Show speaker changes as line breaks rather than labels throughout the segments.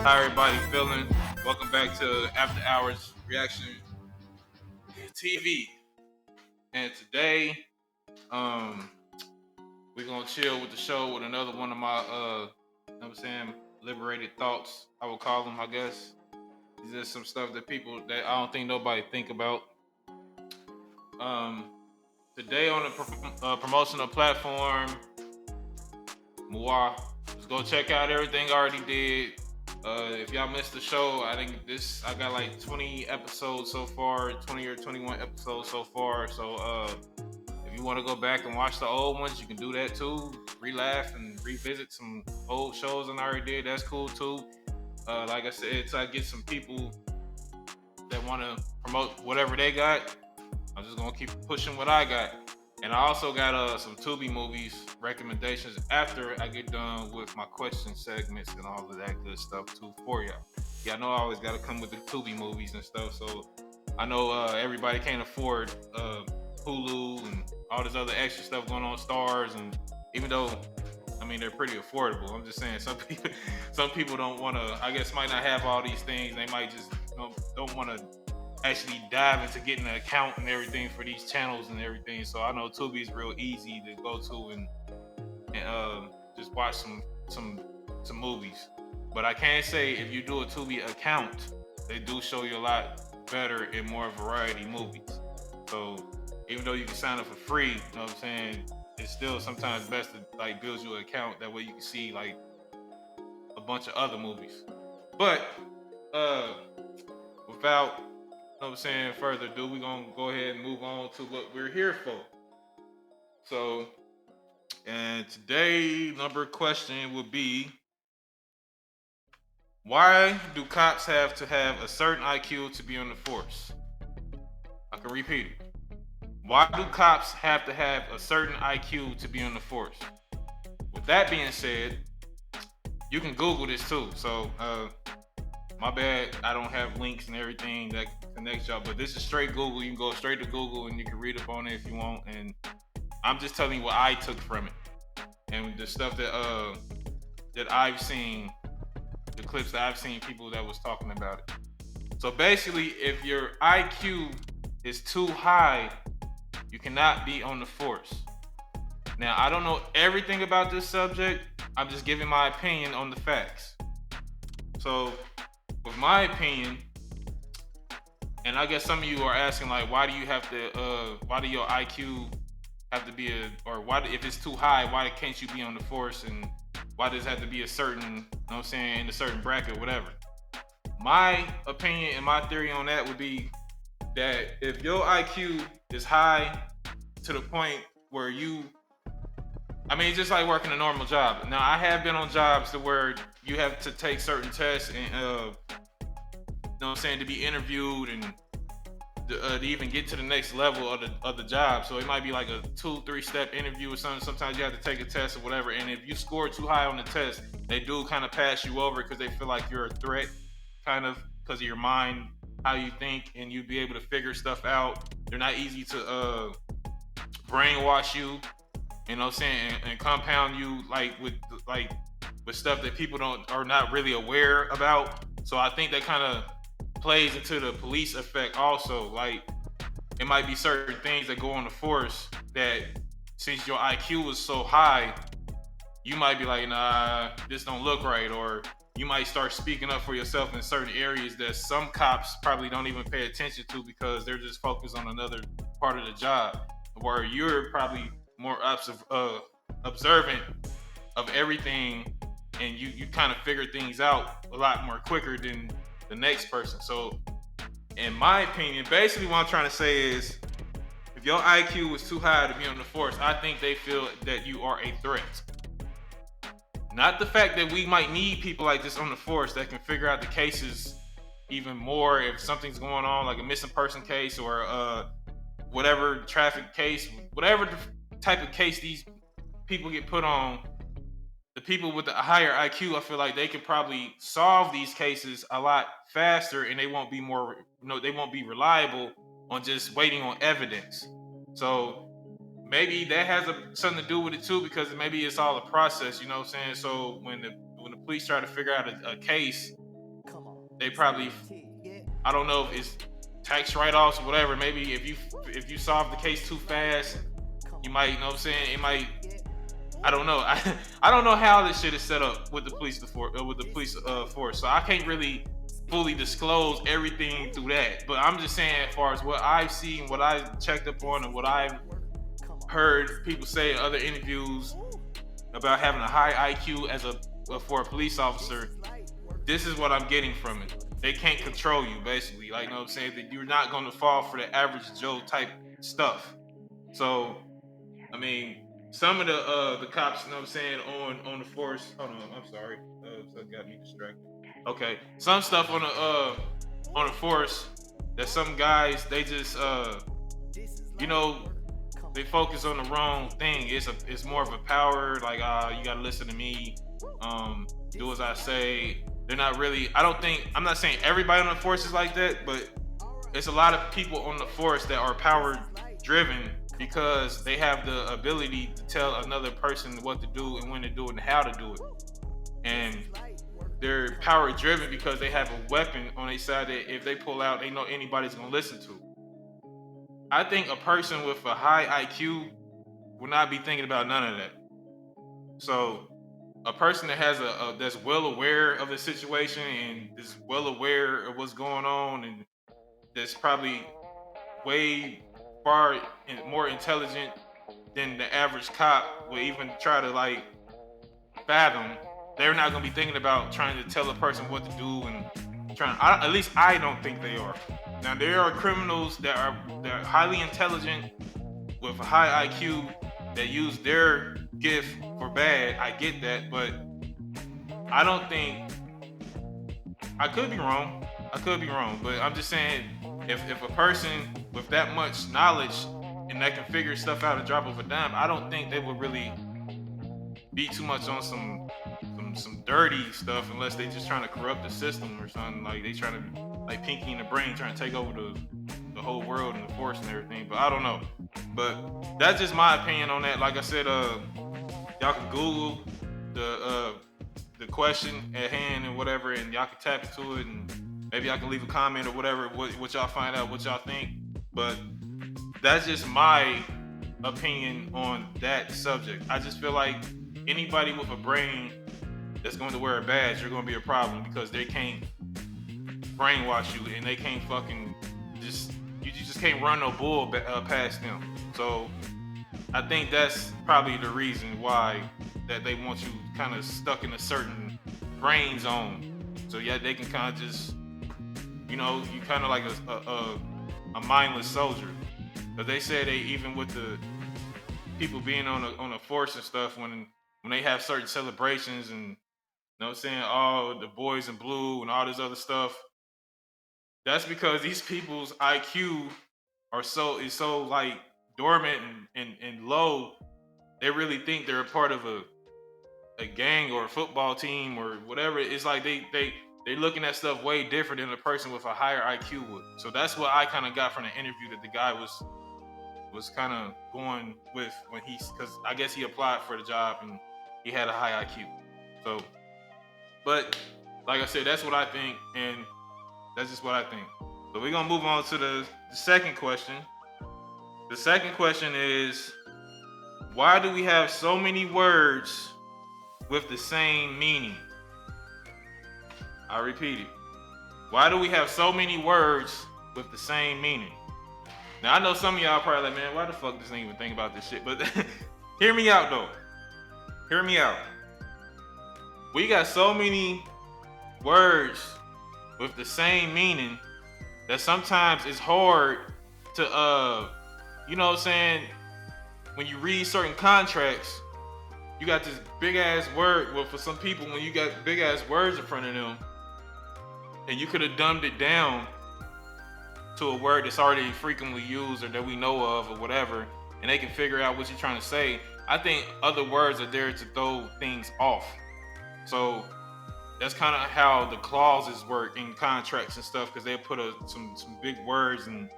How everybody feeling? Welcome back to After Hours Reaction TV. And today, um, we're gonna chill with the show with another one of my liberated thoughts. I would call them, I guess. These are some stuff that people that I don't think nobody think about. Um, Today on the promotional platform, Moi. Just go check out everything I already did. If y'all missed the show, I got like 20 episodes so far, 20 or 21 episodes so far. So if you want to go back and watch the old ones, you can do that too. Relaugh and revisit some old shows I already did. That's cool too. Like I said, so I get some people that want to promote whatever they got. I'm just gonna keep pushing what I got. And I also got some Tubi movies recommendations after I get done with my question segments and all of that good stuff too for y'all. Yeah, I know I always got to come with the Tubi movies and stuff. So I know everybody can't afford Hulu and all this other extra stuff going on Stars, and even though they're pretty affordable, I'm just saying some people don't want to. I guess might not have all these things. They might just don't want to actually dive into getting an account and everything for these channels and everything. So I know Tubi is real easy to go to and just watch some movies. But I can say if you do a Tubi account, they do show you a lot better and more variety movies. So even though you can sign up for free, you know what I'm saying, it's still sometimes best to like build you an account. That way you can see like a bunch of other movies. But without further ado, we're gonna go ahead and move on to what we're here for. So, and today number question would be, why do cops have to have a certain IQ to be on the force? I can repeat it. Why do cops have to have a certain IQ to be on the force? With that being said, you can Google this too. So, my bad, I don't have links and everything that connects y'all, but this is straight Google. You can go straight to Google and you can read up on it if you want. And I'm just telling you what I took from it and the stuff that I've seen, the clips that I've seen people that was talking about it. So basically, if your IQ is too high, you cannot be on the force. Now, I don't know everything about this subject. I'm just giving my opinion on the facts. So, with my opinion, and I guess some of you are asking like, why do your IQ have to be if it's too high, why can't you be on the force, and why does it have to be a certain, in a certain bracket or whatever? My opinion and my theory on that would be that if your IQ is high to the point where it's just like working a normal job. Now, I have been on jobs to where you have to take certain tests and, to be interviewed and to even get to the next level of the job. So it might be like a 2-3 step interview or something. Sometimes you have to take a test or whatever. And if you score too high on the test, they do kind of pass you over because they feel like you're a threat, kind of because of your mind, how you think, and you'd be able to figure stuff out. They're not easy to brainwash you, and compound you with stuff that people are not really aware about. So I think that kind of plays into the police effect also. Like, it might be certain things that go on the force that, since your IQ is so high, you might be like, nah, this don't look right, or you might start speaking up for yourself in certain areas that some cops probably don't even pay attention to because they're just focused on another part of the job, where you're probably more observant of everything, and you kind of figure things out a lot more quicker than the next person. So in my opinion, basically what I'm trying to say is, if your IQ is too high to be on the force, I think they feel that you are a threat. Not the fact that we might need people like this on the force that can figure out the cases even more if something's going on, like a missing person case or whatever traffic case, whatever type of case these people get put on. The people with the higher IQ, I feel like they could probably solve these cases a lot faster, and they won't be reliable on just waiting on evidence. So maybe that has something to do with it too, because maybe it's all a process, you know what I'm saying? So when the police try to figure out a case, they probably, I don't know if it's tax write-offs or whatever. Maybe if you solve the case too fast, you might, you know what I'm saying, it might, I don't know. I don't know how this shit is set up with the police force. So I can't really fully disclose everything through that. But I'm just saying, as far as what I've seen, what I've checked up on, and what I've heard people say in other interviews about having a high IQ as for a police officer, this is what I'm getting from it. They can't control you, basically. Like, you know what I'm saying? That you're not going to fall for the average Joe type stuff. So, I mean, some of the cops, you know what I'm saying, on the force. Hold on, I'm sorry. That got me distracted. Okay, some stuff on the force that some guys, they just you know, they focus on the wrong thing. It's more of a power, like, you gotta listen to me, do as I say. They're not really, I don't think, I'm not saying everybody on the force is like that, but it's a lot of people on the force that are power driven because they have the ability to tell another person what to do and when to do it and how to do it. And they're power driven because they have a weapon on their side that if they pull out, they know anybody's gonna listen to. I think a person with a high IQ will not be thinking about none of that. So a person that has that's well aware of the situation and is well aware of what's going on, and that's probably way far more intelligent than the average cop would even try to like fathom. They're not going to be thinking about trying to tell a person what to do and at least I don't think they are. Now there are criminals that are highly intelligent with a high IQ that use their gift for bad. I get that, but I don't think, I could be wrong. I could be wrong, but I'm just saying, if a person with that much knowledge and that can figure stuff out and drop of a dime, I don't think they would really be too much on some dirty stuff unless they just trying to corrupt the system or something. Like they trying to, like Pinky in the Brain, trying to take over the whole world and the force and everything. But I don't know. But that's just my opinion on that. Like I said, y'all can Google the question at hand and whatever, and y'all can tap into it, and maybe I can leave a comment or whatever. What y'all find out, what y'all think. But that's just my opinion on that subject. I just feel like anybody with a brain that's going to wear a badge, you're going to be a problem because they can't brainwash you and they can't fucking you just can't run no bull past them. So I think that's probably the reason why that they want you kind of stuck in a certain brain zone. So yeah, they can kind of just, you kind of like a mindless soldier. But they say they, even with the people being on a force and stuff, when they have certain celebrations and, you know what I'm saying, all the boys in blue and all this other stuff, that's because these people's IQ is so like dormant and low. They really think they're a part of a gang or a football team or whatever. It's like they looking at stuff way different than a person with a higher IQ would. So that's what I kind of got from the interview that the guy was kind of going with when because I guess he applied for the job and he had a high IQ. So, but like I said, that's what I think, and that's just what I think. So we're gonna move on to the second question. The second question is, why do we have so many words with the same meaning? I repeat it. Why do we have so many words with the same meaning? Now I know some of y'all probably like, man, why the fuck does nigga even think about this shit? But hear me out though. Hear me out. We got so many words with the same meaning that sometimes it's hard to you know what I'm saying, when you read certain contracts, you got this big ass word. Well, for some people, when you got big ass words in front of them, and you could have dumbed it down to a word that's already frequently used or that we know of or whatever, and they can figure out what you're trying to say. I think other words are there to throw things off. So that's kind of how the clauses work in contracts and stuff, because they put some big words and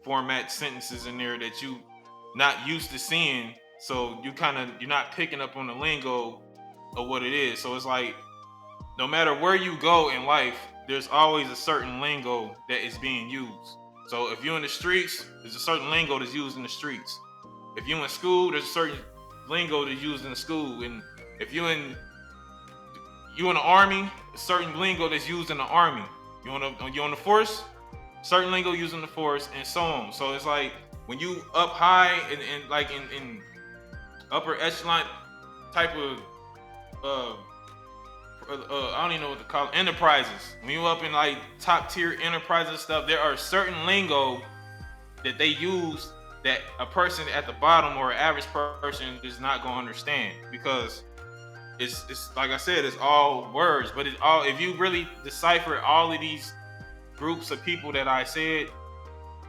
format sentences in there that you not used to seeing. So you're not picking up on the lingo of what it is. So it's like no matter where you go in life, there's always a certain lingo that is being used. So if you're in the streets, there's a certain lingo that's used in the streets. If you're in school, there's a certain lingo that's used in the school. And if you in the army, a certain lingo that's used in the army. You on the force, certain lingo used in the force, and so on. So it's like when you up high and like in upper echelon type of I don't even know what to call it, enterprises. When you up in like top tier enterprises and stuff, there are certain lingo that they use that a person at the bottom or an average person is not gonna understand because it's like I said, it's all words, but it's all if you really decipher all of these groups of people that I said,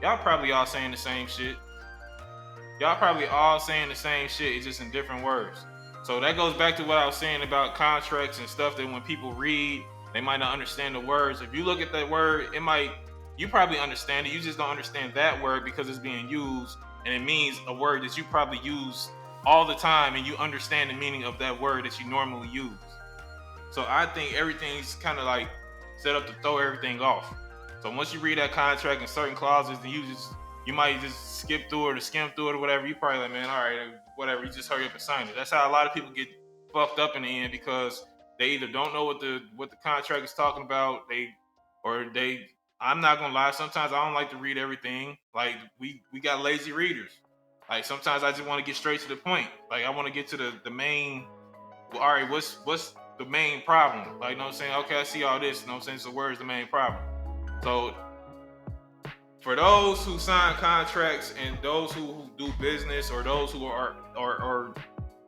y'all probably all saying the same shit. Y'all probably all saying the same shit, it's just in different words. So that goes back to what I was saying about contracts and stuff that when people read, they might not understand the words. If you look at that word, you probably understand it. You just don't understand that word because it's being used and it means a word that you probably use all the time and you understand the meaning of that word that you normally use. So I think everything's kind of like set up to throw everything off. So once you read that contract and certain clauses, then you might just skip through it or skim through it or whatever. You probably like, man, all right, whatever. You just hurry up and sign it. That's how a lot of people get fucked up in the end because they either don't know what the contract is talking about. I'm not gonna lie. Sometimes I don't like to read everything. Like we got lazy readers. Like sometimes I just want to get straight to the point. Like I want to get to the main. Well, all right, what's the main problem? Like, you know what I'm saying? Okay, I see all this. You know what I'm saying? So where's the main problem? So for those who sign contracts and those who do business or those who are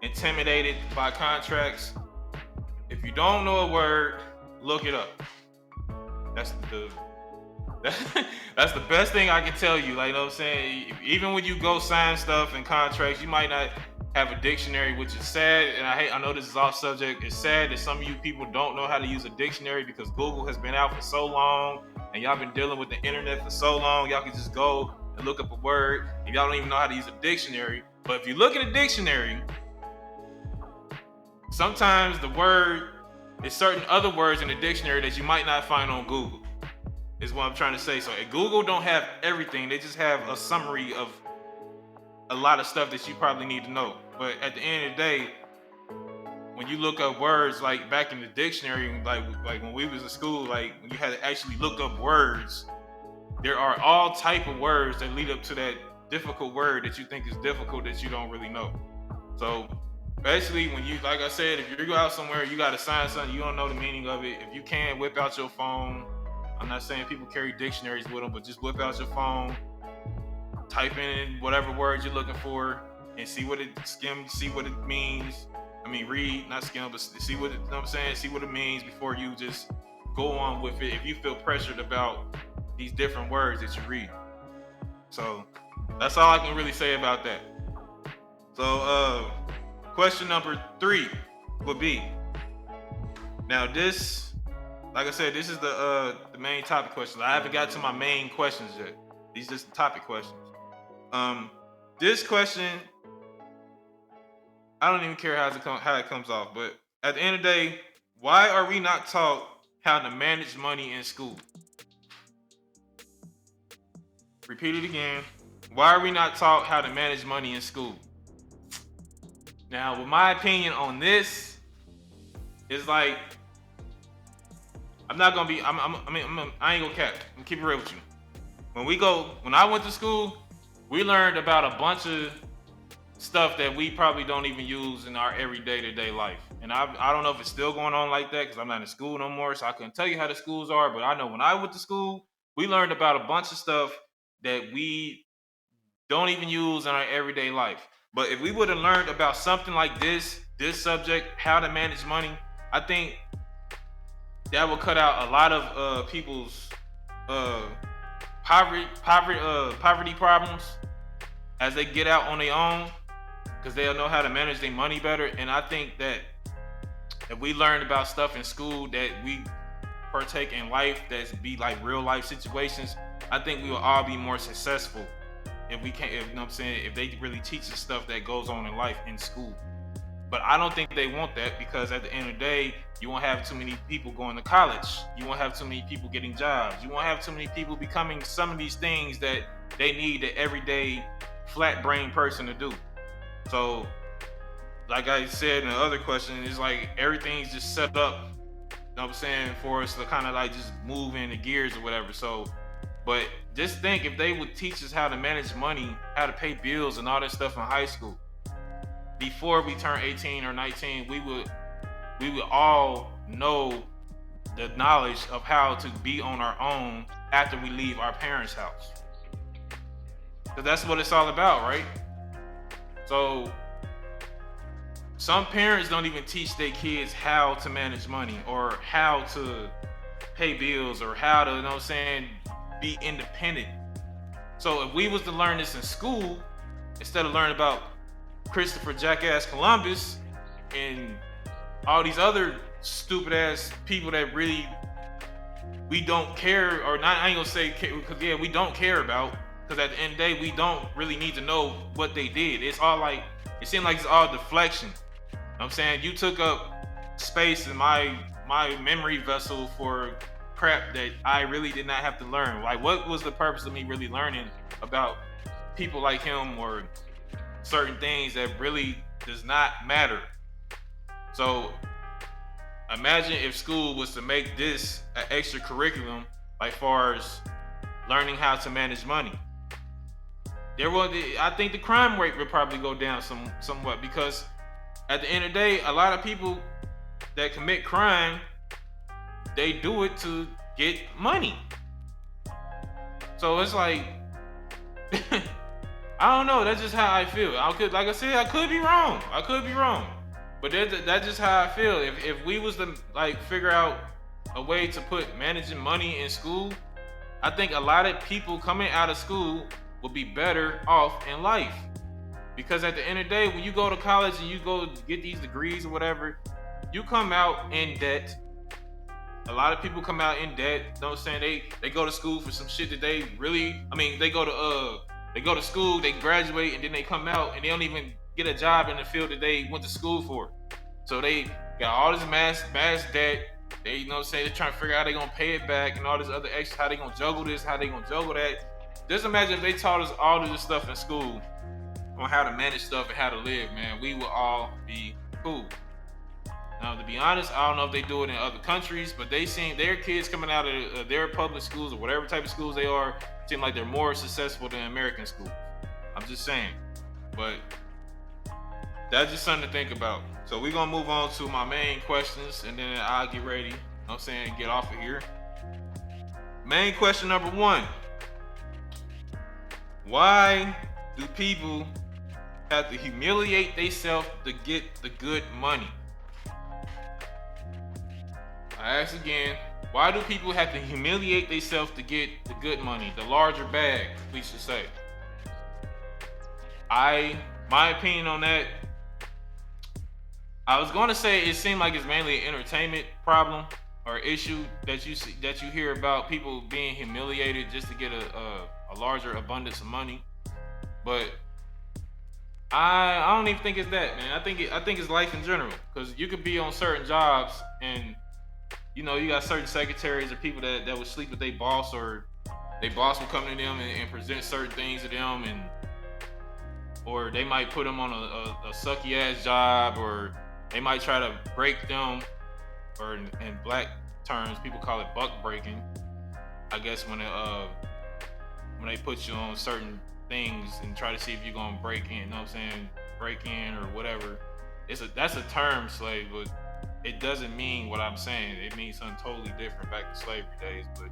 intimidated by contracts, if you don't know a word, look it up. That's the that's the best thing I can tell you. Like, you know what I'm saying? Even when you go sign stuff and contracts, you might not have a dictionary, which is sad. And I know this is off subject. It's sad that some of you people don't know how to use a dictionary because Google has been out for so long and y'all been dealing with the internet for so long. Y'all can just go and look up a word and y'all don't even know how to use a dictionary. But if you look at a dictionary, sometimes the word is certain other words in the dictionary that you might not find on Google. Is what I'm trying to say. So Google don't have everything. They just have a summary of a lot of stuff that you probably need to know. But at the end of the day, when you look up words, like back in the dictionary, like when we was in school, like when you had to actually look up words, there are all type of words that lead up to that difficult word that you think is difficult that you don't really know. So basically, when you, like I said, if you go out somewhere, you got to sign something, you don't know the meaning of it. If you can, whip out your phone. I'm not saying people carry dictionaries with them, but just whip out your phone, type in whatever words you're looking for, and see what it see what it means. I mean, read, not skim, but see what it, you know what I'm saying, see what it means before you just go on with it. If you feel pressured about these different words that you read, so that's all I can really say about that. So, question number 3 would be, now this. Like I said, this is the main topic questions. I haven't got to my main questions yet. These are just the topic questions. This question, I don't even care how it comes off, but at the end of the day, why are we not taught how to manage money in school? Repeat it again. Why are we not taught how to manage money in school? Now, with my opinion on this, is like, I'm not gonna be. I ain't gonna cap. I'm gonna keep it real with you. When I went to school, we learned about a bunch of stuff that we probably don't even use in our everyday to day life. And I don't know if it's still going on like that because I'm not in school no more, so I couldn't tell you how the schools are. But I know when I went to school, we learned about a bunch of stuff that we don't even use in our everyday life. But if we would have learned about something like this subject, how to manage money, I think that will cut out a lot of people's poverty problems as they get out on their own, because they'll know how to manage their money better. And I think that if we learned about stuff in school that we partake in life that's be like real life situations, I think we will all be more successful if we can't, if, you know what I'm saying, if they really teach us stuff that goes on in life in school. But I don't think they want that, because at the end of the day, You won't have too many people going to college. You won't have too many people getting jobs. You won't have too many people becoming some of these things that they need the everyday flat brain person to do. So, like I said in the other question, it's like everything's just set up, you know what I'm saying, for us to kind of like just move in the gears or whatever. So, but just think if they would teach us how to manage money, how to pay bills and all that stuff in high school, before we turn 18 or 19, we would all know the knowledge of how to be on our own after we leave our parents' house. So that's what it's all about, right? So some parents don't even teach their kids how to manage money or how to pay bills or how to, you know what I'm saying, be independent. So if we was to learn this in school, instead of learning about Christopher Jackass Columbus and all these other stupid ass people that really we don't care, or not, I ain't gonna say care, because yeah, we don't care about, because at the end of the day, we don't really need to know what they did. It's all like, it seemed like it's all deflection. You know what I'm saying? You took up space in my memory vessel for crap that I really did not have to learn. Like, what was the purpose of me really learning about people like him or certain things that really does not matter? So imagine if school was to make this an extra curriculum, like far as learning how to manage money. I think the crime rate would probably go down somewhat, because at the end of the day, a lot of people that commit crime, they do it to get money. So it's like, I don't know. That's just how I feel. Like I said, I could be wrong. But that's just how I feel. If we was to like figure out a way to put managing money in school, I think a lot of people coming out of school will be better off in life. Because at the end of the day, when you go to college and you go get these degrees or whatever, you come out in debt. A lot of people come out in debt. You know what I'm saying? They go to school for some shit that they really, they go to school, they graduate, and then they come out and they don't even get a job in the field that they went to school for. So they got all this mass debt. They, you know what I'm saying, they're trying to figure out how they gonna pay it back and all this other extra, how they gonna juggle this, how they gonna juggle that. Just imagine if they taught us all of this stuff in school on how to manage stuff and how to live, man. We would all be cool. Now, to be honest, I don't know if they do it in other countries, but they seem their kids coming out of their public schools or whatever type of schools they are, seem like they're more successful than American schools. I'm just saying. But that's just something to think about. So we're gonna move on to my main questions, and then I'll get ready, you know what I'm saying, get off of here. Main question number 1. Why do people have to humiliate themselves to get the good money? I ask again, why do people have to humiliate themselves to get the good money, the larger bag, we should say? My opinion on that, I was going to say it seemed like it's mainly an entertainment problem or issue that you hear about, people being humiliated just to get a larger abundance of money. But I don't even think it's that, man. I think it's life in general, because you could be on certain jobs and you got certain secretaries or people that would sleep with their boss, or their boss will come to them and present certain things to them, or they might put them on a sucky ass job, or they might try to break them, or in black terms, people call it buck breaking. I guess when they put you on certain things and try to see if you're gonna break in, you know what I'm saying? Break in or whatever. That's a term, slave, but it doesn't mean what I'm saying. It means something totally different back to slavery days. But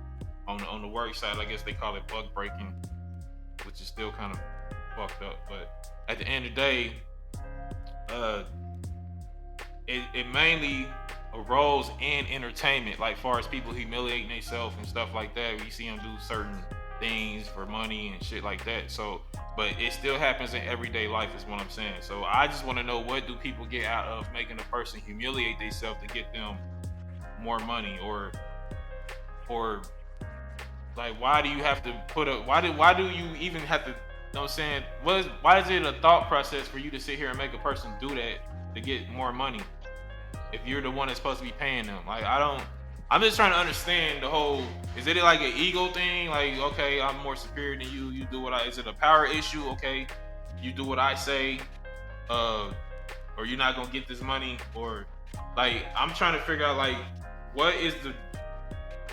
on the work side, I guess they call it buck breaking, which is still kind of fucked up. But at the end of the day, it mainly arose in entertainment, like far as people humiliating themselves and stuff like that. We see them do certain things for money and shit like that. So, but it still happens in everyday life, is what I'm saying. So I just want to know, what do people get out of making a person humiliate themselves to get them more money, or like, why do you have to why do you even have to, you know what I'm saying? Why is it a thought process for you to sit here and make a person do that to get more money? if you're the one that's supposed to be paying them. Like I'm just trying to understand the whole. Is it like an ego thing? Like, okay, I'm more superior than you. You do what I. Is it a power issue? Okay, you do what I say, or you're not gonna get this money. Or like, I'm trying to figure out like,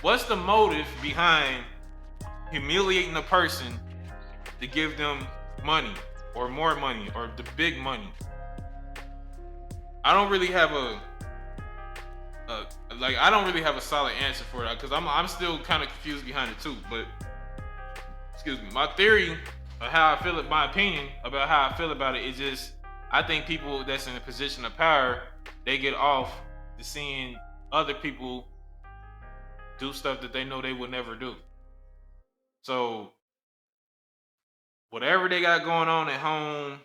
what's the motive behind humiliating a person to give them money or more money or the big money? I don't really have I don't really have a solid answer for that because I'm still kind of confused behind it too. But excuse me, my theory of how I feel, my opinion about how I feel about it is just I think people that's in a position of power, they get off to seeing other people do stuff that they know they would never do. So whatever they got going on at home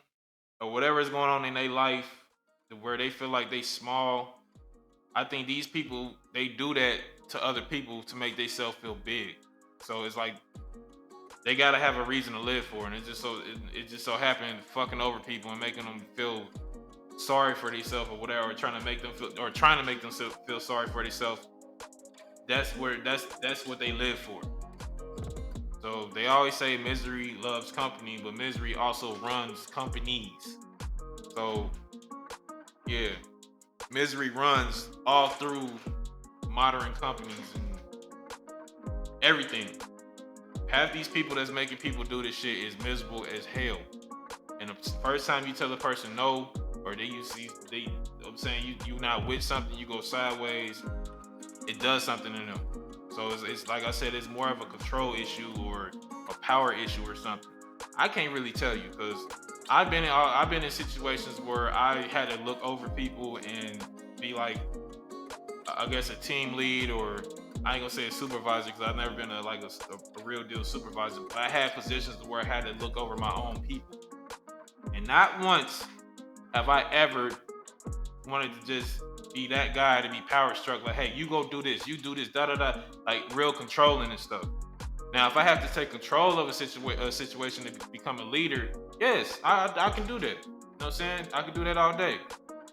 or whatever is going on in their life, where they feel like they small, I think these people, they do that to other people to make themselves feel big. So it's like they gotta have a reason to live for, and it just so happened fucking over people and making them feel sorry for themselves or whatever, or trying to make them feel sorry for themselves. That's what they live for. So they always say misery loves company, but misery also runs companies. So yeah, misery runs all through modern companies and everything. Half these people that's making people do this shit is miserable as hell. And the first time you tell a person no, or I'm saying you not with something, you go sideways, it does something to them. So it's like I said, it's more of a control issue or a power issue or something. I can't really tell you because I've been in situations where I had to look over people and be like, I guess a team lead, or I ain't gonna say a supervisor because I've never been a real deal supervisor. But I had positions where I had to look over my own people, and not once have I ever wanted to just be that guy to be power struck. Like, hey, you go do this, you do this, da da da, like real controlling and stuff. Now, if I have to take control of a situation to become a leader, yes, I can do that. You know what I'm saying? I can do that all day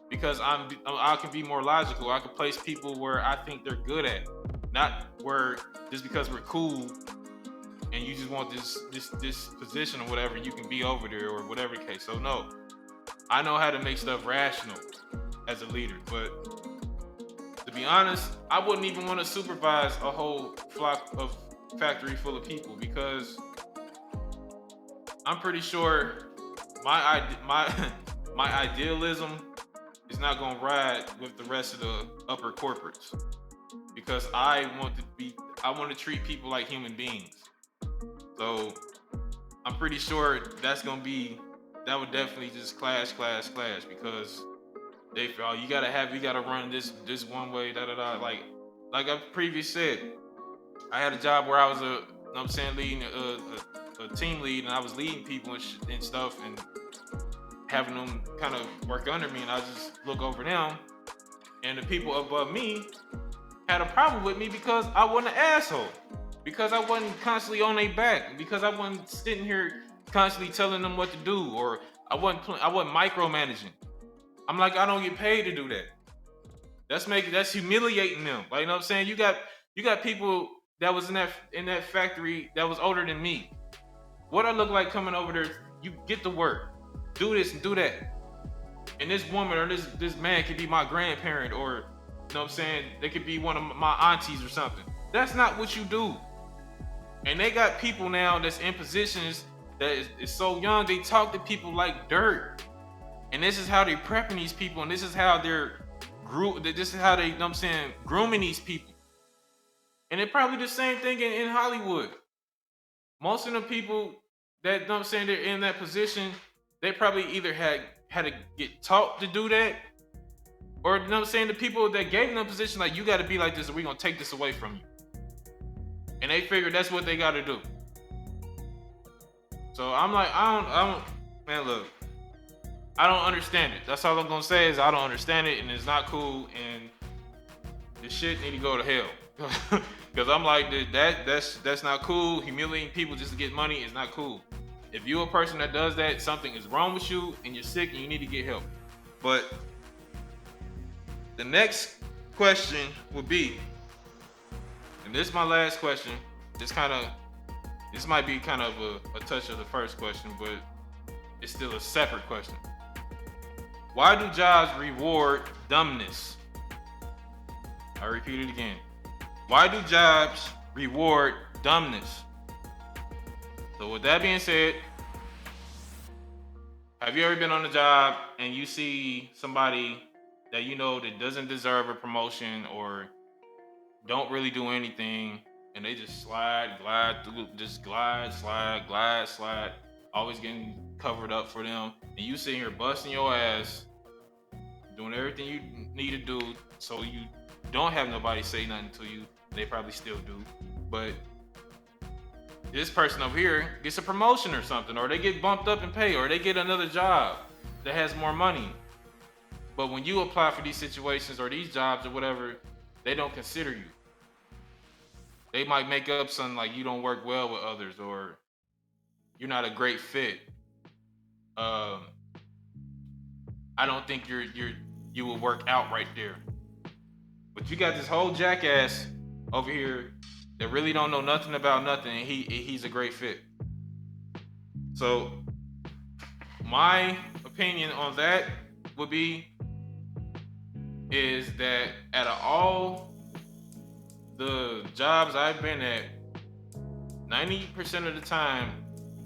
because I can be more logical. I can place people where I think they're good at, not where just because we're cool and you just want this position or whatever, you can be over there or whatever the case. So no, I know how to make stuff rational as a leader, but to be honest, I wouldn't even want to supervise a whole flock of factory full of people because I'm pretty sure my idealism is not gonna ride with the rest of the upper corporates because I want to treat people like human beings. So I'm pretty sure that would definitely just clash because they feel, oh, you gotta run this one way, da da da. Like I previously said, I had a job where I was leading a team lead, and I was leading people and stuff, and having them kind of work under me, and I just look over them, and the people above me had a problem with me because I wasn't an asshole, because I wasn't constantly on their back, because I wasn't sitting here constantly telling them what to do, or I wasn't micromanaging. I'm like, I don't get paid to do that. That's humiliating them. Like, you know what I'm saying? You got people that was in that factory that was older than me. What I look like coming over there, you get to work, do this and do that. And this woman or this man could be my grandparent, or you know what I'm saying, they could be one of my aunties or something. That's not what you do. And they got people now that's in positions that is so young, they talk to people like dirt. And this is how they're prepping these people, and this is how you know what I'm saying, grooming these people. And it's probably the same thing in Hollywood. Most of the people that, you know what I'm saying, they're in that position, they probably either had to get taught to do that, or you know what I'm saying, the people that gave them the position, like, you got to be like this, or we're gonna take this away from you. And they figure that's what they got to do. So I'm like, man, look, I don't understand it. That's all I'm gonna say is I don't understand it, and it's not cool, and this shit need to go to hell. Because I'm like, that's not cool. Humiliating people just to get money is not cool. If you're a person that does that, something is wrong with you and you're sick and you need to get help. But The next question would be, and this is my last question. This might be kind of a touch of the first question, but it's still a separate question. Why do jobs reward dumbness? I repeat it again. Why do jobs reward dumbness? So with that being said, have you ever been on a job and you see somebody that you know that doesn't deserve a promotion or don't really do anything, and they just glide through, just slide, always getting covered up for them, and you sitting here busting your ass, doing everything you need to do, so you don't have nobody say nothing to you. They probably still do, but this person over here gets a promotion or something, or they get bumped up in pay, or they get another job that has more money. But when you apply for these situations or these jobs or whatever, they don't consider you. They might make up something like you don't work well with others, or you're not a great fit. I don't think you will work out right there. But you got this whole jackass over here that really don't know nothing about nothing, and he's a great fit. So my opinion on that would be is that out of all the jobs I've been at, 90% of the time,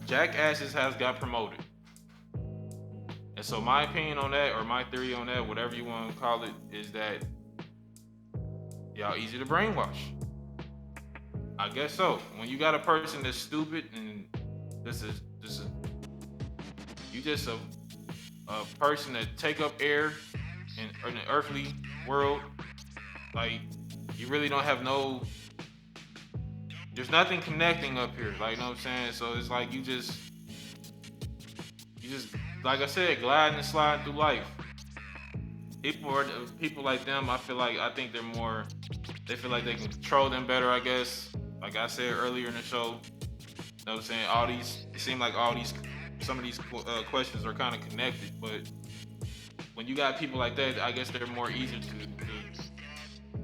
jackasses has got promoted. And so my opinion on that, or my theory on that, whatever you want to call it, is that y'all easy to brainwash. I guess so. When you got a person that's stupid and this is you just a person that take up air in the earthly world, like you really don't have there's nothing connecting up here, like, you know what I'm saying? So it's like you just like I said, gliding and sliding through life. People like them, I think they feel like they can control them better, I guess. Like I said earlier in the show, you know what I'm saying? It seems like some of these questions are kind of connected, but when you got people like that, I guess they're more easier to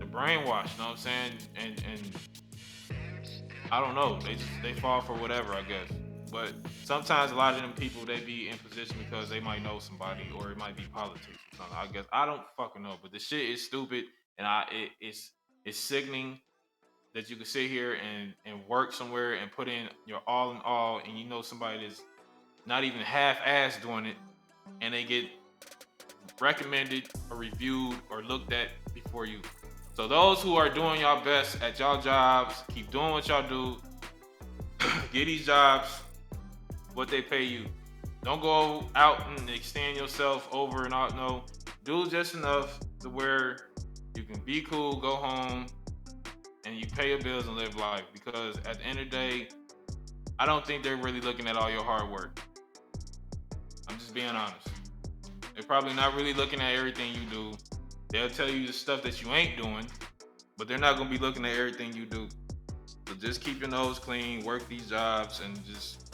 brainwash, you know what I'm saying? And I don't know, they fall for whatever, I guess. But sometimes a lot of them people, they be in position because they might know somebody, or it might be politics or something. I guess I don't fucking know, but the shit is stupid, and it's sickening that you can sit here and work somewhere and put in your all in all, and you know somebody that's not even half-ass doing it, and they get recommended or reviewed or looked at before you. So those who are doing y'all best at y'all jobs, keep doing what y'all do. Get these jobs what they pay you. Don't go out and extend yourself over and out. No, do just enough to where you can be cool, go home, and you pay your bills and live life. Because at the end of the day, I don't think they're really looking at all your hard work. I'm just being honest. They're probably not really looking at everything you do. They'll tell you the stuff that you ain't doing, but they're not gonna be looking at everything you do. So just keep your nose clean, work these jobs, and just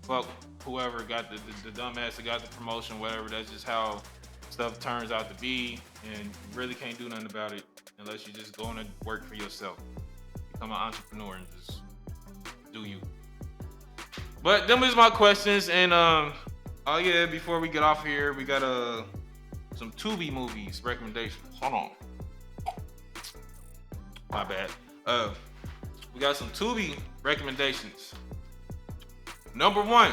fuck whoever got the dumbass that got the promotion, whatever. That's just how stuff turns out to be, and you really can't do nothing about it unless you just go and work for yourself. Become an entrepreneur and just do you. But them is my questions, and oh yeah, before we get off here, we got some Tubi movies recommendations. Hold on. My bad. We got some Tubi recommendations. Number 1.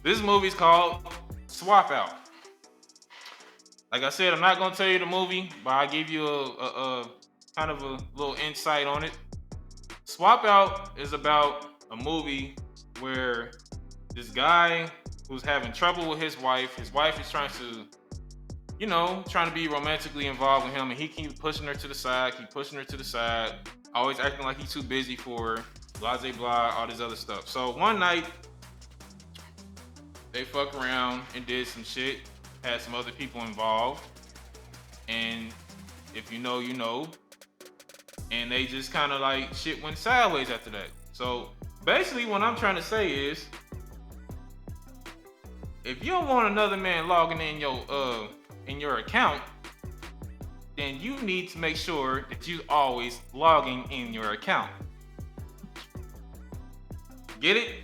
This movie's called Swap Out. Like I said, I'm not gonna tell you the movie, but I'll give you a kind of a little insight on it. Swap Out is about a movie where this guy who's having trouble with his wife is trying to be romantically involved with him, and he keeps pushing her to the side, always acting like he's too busy for her, blah, blah, blah, all this other stuff. So one night, they fuck around and did some shit, had some other people involved, and if you know, you know, and they just kind of like shit went sideways after that. So basically what I'm trying to say is, if you don't want another man logging in in your account, then you need to make sure that you always logging in your account. Get it?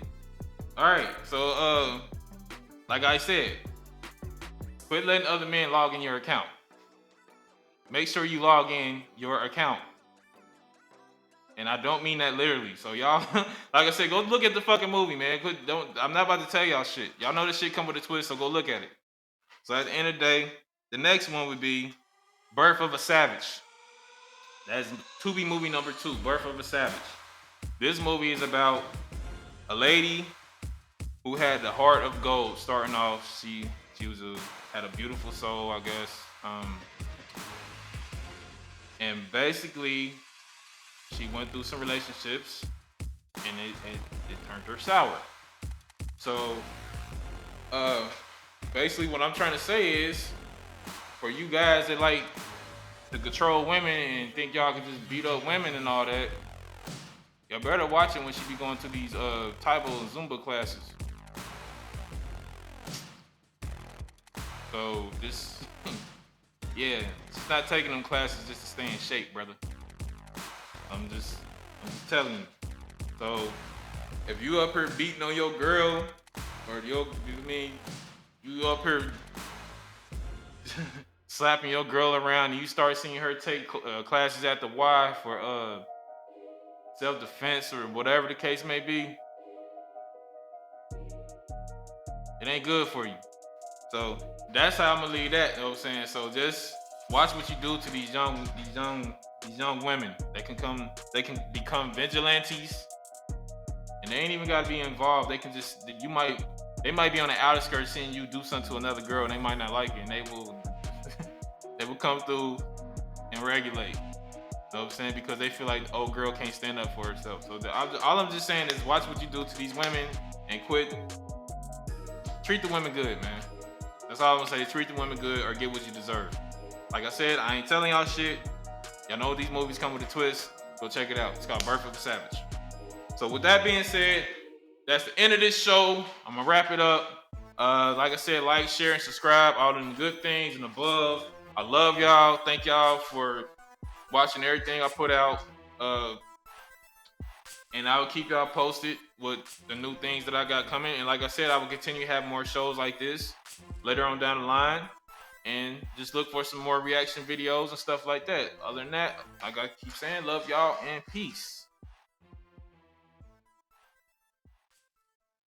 All right. So, like I said, quit letting other men log in your account. Make sure you log in your account. And I don't mean that literally. So y'all, like I said, go look at the fucking movie, man. I'm not about to tell y'all shit. Y'all know this shit come with a twist, so go look at it. So at the end of the day, the next one would be Birth of a Savage. That's Tubi movie number 2, Birth of a Savage. This movie is about a lady who had the heart of gold. Starting off, she had a beautiful soul, I guess. And basically, she went through some relationships, and it turned her sour. So, basically, what I'm trying to say is, for you guys that like to control women and think y'all can just beat up women and all that, y'all better watch it when she be going to these Taibo and Zumba classes. So this, yeah, she's not taking them classes just to stay in shape, brother. I'm just telling you. So if you up here beating on your girl, or you up here slapping your girl around, and you start seeing her take classes at the Y for self-defense or whatever the case may be, it ain't good for you. So that's how I'm gonna leave that. You know what I'm saying? So just watch what you do to these young women. They can become vigilantes, and they ain't even gotta be involved. They might be on the outskirts seeing you do something to another girl, and they might not like it, and they will come through and regulate. You know what I'm saying? Because they feel like the old girl can't stand up for herself. So all I'm just saying is watch what you do to these women and quit. Treat the women good, man. That's all I'm gonna say. Treat the women good or get what you deserve. Like I said, I ain't telling y'all shit. Y'all know these movies come with a twist. Go check it out. It's called Birth of a Savage. So with that being said, that's the end of this show. I'm gonna wrap it up. Like I said, like, share, and subscribe. All them good things and above. I love y'all. Thank y'all for watching everything I put out. And I will keep y'all posted with the new things that I got coming. And like I said, I will continue to have more shows like this later on down the line. And just look for some more reaction videos and stuff like that. Other than that, like I keep saying, love y'all and peace.